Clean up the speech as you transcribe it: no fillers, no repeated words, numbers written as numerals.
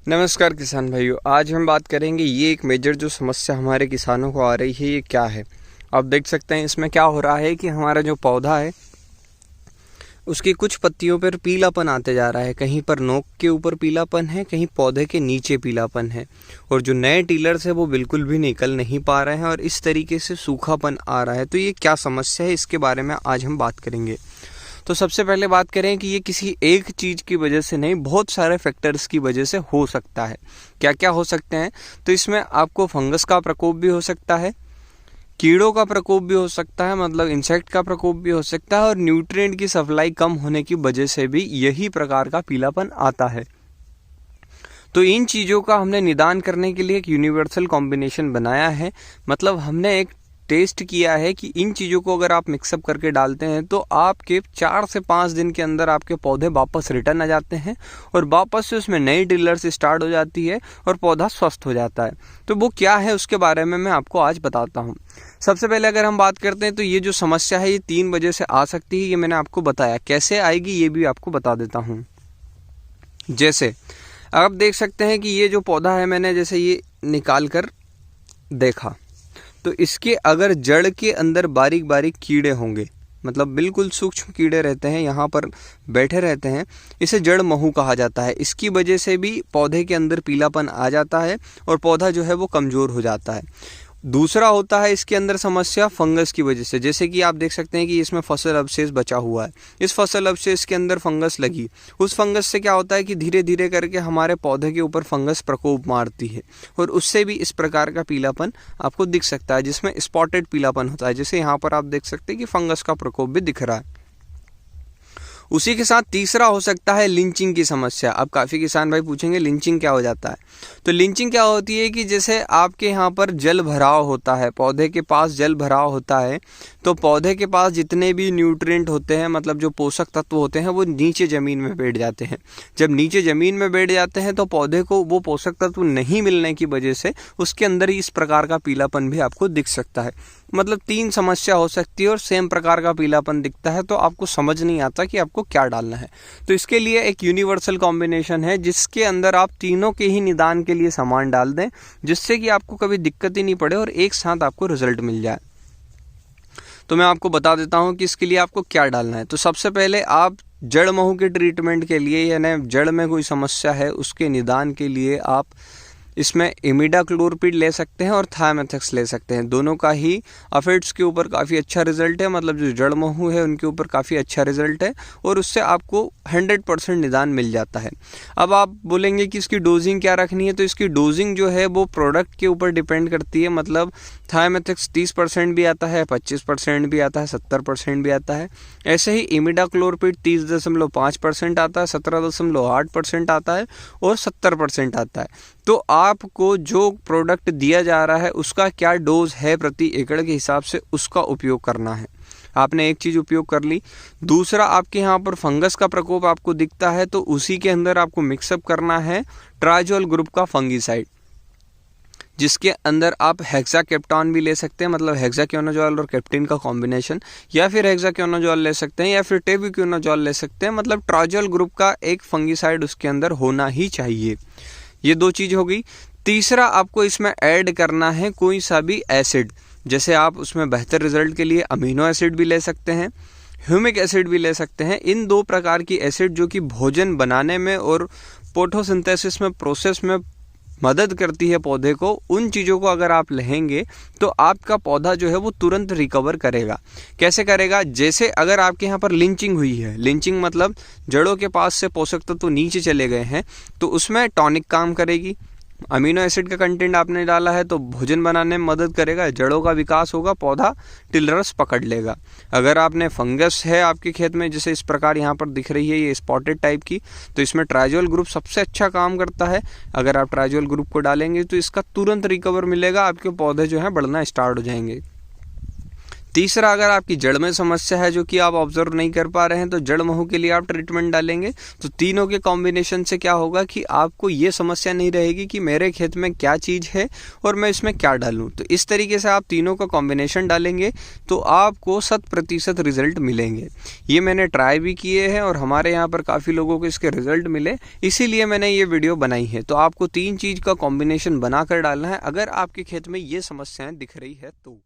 नमस्कार किसान भाइयों, आज हम बात करेंगे ये एक मेजर जो समस्या हमारे किसानों को आ रही है ये क्या है। आप देख सकते हैं इसमें क्या हो रहा है कि हमारा जो पौधा है उसकी कुछ पत्तियों पर पीलापन आते जा रहा है। कहीं पर नोक के ऊपर पीलापन है, कहीं पौधे के नीचे पीलापन है और जो नए टीलर्स है वो बिल्कुल भी निकल नहीं पा रहे हैं और इस तरीके से सूखापन आ रहा है। तो ये क्या समस्या है, इसके बारे में आज हम बात करेंगे। तो सबसे पहले बात करें कि ये किसी एक चीज़ की वजह से नहीं, बहुत सारे फैक्टर्स की वजह से हो सकता है। क्या क्या हो सकते हैं? तो इसमें आपको फंगस का प्रकोप भी हो सकता है, कीड़ों का प्रकोप भी हो सकता है, मतलब इंसेक्ट का प्रकोप भी हो सकता है, और न्यूट्रिएंट की सप्लाई कम होने की वजह से भी यही प्रकार का पीलापन आता है। तो इन चीज़ों का हमने निदान करने के लिए एक यूनिवर्सल कॉम्बिनेशन बनाया है। मतलब हमने एक टेस्ट किया है कि इन चीज़ों को अगर आप मिक्सअप करके डालते हैं तो आपके 4 से 5 दिन के अंदर आपके पौधे वापस रिटर्न आ जाते हैं और वापस से उसमें नई टिलर्स स्टार्ट हो जाती है और पौधा स्वस्थ हो जाता है। तो वो क्या है उसके बारे में मैं आपको आज बताता हूँ। सबसे पहले अगर हम बात करते हैं तो ये जो समस्या है ये 3 वजह से आ सकती है। ये मैंने आपको बताया, कैसे आएगी ये भी आपको बता देता हूँ। जैसे आप देख सकते हैं कि ये जो पौधा है मैंने जैसे ये निकाल कर देखा तो इसके अगर जड़ के अंदर बारीक बारीक कीड़े होंगे, मतलब बिल्कुल सूक्ष्म कीड़े रहते हैं, यहाँ पर बैठे रहते हैं, इसे जड़ महू कहा जाता है। इसकी वजह से भी पौधे के अंदर पीलापन आ जाता है और पौधा जो है वो कमज़ोर हो जाता है। दूसरा होता है इसके अंदर समस्या फंगस की वजह से। जैसे कि आप देख सकते हैं कि इसमें फसल अवशेष बचा हुआ है, इस फसल अवशेष के अंदर फंगस लगी। उस फंगस से क्या होता है कि धीरे धीरे करके हमारे पौधे के ऊपर फंगस प्रकोप मारती है और उससे भी इस प्रकार का पीलापन आपको दिख सकता है, जिसमें स्पॉटेड पीलापन होता है। जैसे यहाँ पर आप देख सकते हैं कि फंगस का प्रकोप भी दिख रहा है। उसी के साथ तीसरा हो सकता है लिंचिंग की समस्या। अब काफ़ी किसान भाई पूछेंगे लिंचिंग क्या हो जाता है। तो लिंचिंग क्या होती है कि जैसे आपके यहाँ पर जल भराव होता है, पौधे के पास जल भराव होता है, तो पौधे के पास जितने भी न्यूट्रिएंट होते हैं, मतलब जो पोषक तत्व होते हैं, वो नीचे ज़मीन में बैठ जाते हैं। जब नीचे ज़मीन में बैठ जाते हैं तो पौधे को वो पोषक तत्व नहीं मिलने की वजह से उसके अंदर ही इस प्रकार का पीलापन भी आपको दिख सकता है। मतलब 3 समस्या हो सकती है और सेम प्रकार का पीलापन दिखता है, तो आपको समझ नहीं आता कि आपको क्या डालना है। तो इसके लिए एक यूनिवर्सल कॉम्बिनेशन है जिसके अंदर आप तीनों के ही निदान के लिए सामान डाल दें, जिससे कि आपको कभी दिक्कत ही नहीं पड़े और एक साथ आपको रिजल्ट मिल जाए। तो मैं आपको बता देता हूँ कि इसके लिए आपको क्या डालना है। तो सबसे पहले आप जड़ महू के ट्रीटमेंट के लिए, यानी जड़ में कोई समस्या है उसके निदान के लिए आप इसमें इमिडाक्लोरपिड ले सकते हैं और थायमेथक्स ले सकते हैं। दोनों का ही अफेड्स के ऊपर काफ़ी अच्छा रिजल्ट है, मतलब जो जड़ महू है उनके ऊपर काफ़ी अच्छा रिजल्ट है और उससे आपको 100% निदान मिल जाता है। अब आप बोलेंगे कि इसकी डोजिंग क्या रखनी है, तो इसकी डोजिंग जो है वो प्रोडक्ट के ऊपर डिपेंड करती है। मतलब थायमेथक्स 30% भी आता है, 25% भी आता है, 70% भी आता है। ऐसे ही इमिडाक्लोरपिड 30.5% आता है, 17.8% आता है और 70% आता है। तो आपको जो प्रोडक्ट दिया जा रहा है उसका क्या डोज है प्रति एकड़ के हिसाब से उसका उपयोग करना है। आपने एक चीज़ उपयोग कर ली। दूसरा, आपके यहाँ पर फंगस का प्रकोप आपको दिखता है तो उसी के अंदर आपको मिक्सअप करना है ट्राइजोल ग्रुप का फंगीसाइड, जिसके अंदर आप हेक्साकेप्टॉन भी ले सकते हैं, मतलब हेक्साक्योनाजोल और कैप्टिन का कॉम्बिनेशन, या फिर हेक्साक्योनाजोल ले सकते हैं या फिर टेबुक्योनाजोल ले सकते हैं। मतलब ट्राइजोल ग्रुप का एक फंगीसाइड उसके अंदर होना ही चाहिए। ये 2 चीज़ हो गई। तीसरा, आपको इसमें ऐड करना है कोई सा भी एसिड। जैसे आप उसमें बेहतर रिजल्ट के लिए अमीनो एसिड भी ले सकते हैं, ह्यूमिक एसिड भी ले सकते हैं। इन 2 प्रकार की एसिड जो कि भोजन बनाने में और फोटोसिंथेसिस में प्रोसेस में मदद करती है पौधे को, उन चीज़ों को अगर आप लेंगे तो आपका पौधा जो है वो तुरंत रिकवर करेगा। कैसे करेगा? जैसे अगर आपके यहाँ पर लिंचिंग हुई है, लिंचिंग मतलब जड़ों के पास से पोषक तत्व तो नीचे चले गए हैं, तो उसमें टॉनिक काम करेगी। अमीनो एसिड का कंटेंट आपने डाला है तो भोजन बनाने में मदद करेगा, जड़ों का विकास होगा, पौधा टिलरस पकड़ लेगा। अगर आपने फंगस है आपके खेत में, जैसे इस प्रकार यहाँ पर दिख रही है ये स्पॉटेड टाइप की, तो इसमें ट्राइजोल ग्रुप सबसे अच्छा काम करता है। अगर आप ट्राइजोल ग्रुप को डालेंगे तो इसका तुरंत रिकवर मिलेगा, आपके पौधे जो हैं बढ़ना स्टार्ट हो जाएंगे। तीसरा, अगर आपकी जड़ में समस्या है जो कि आप ऑब्जर्व नहीं कर पा रहे हैं, तो जड़ महू के लिए आप ट्रीटमेंट डालेंगे। तो तीनों के कॉम्बिनेशन से क्या होगा कि आपको ये समस्या नहीं रहेगी कि मेरे खेत में क्या चीज़ है और मैं इसमें क्या डालूं। तो इस तरीके से आप तीनों का कॉम्बिनेशन डालेंगे तो आपको 100% रिजल्ट मिलेंगे। ये मैंने ट्राई भी किए हैं और हमारे यहाँ पर काफ़ी लोगों को इसके रिजल्ट मिले, इसीलिए मैंने ये वीडियो बनाई है। तो आपको 3 चीज़ का कॉम्बिनेशन बनाकर डालना है अगर आपके खेत में ये समस्याएं दिख रही है तो।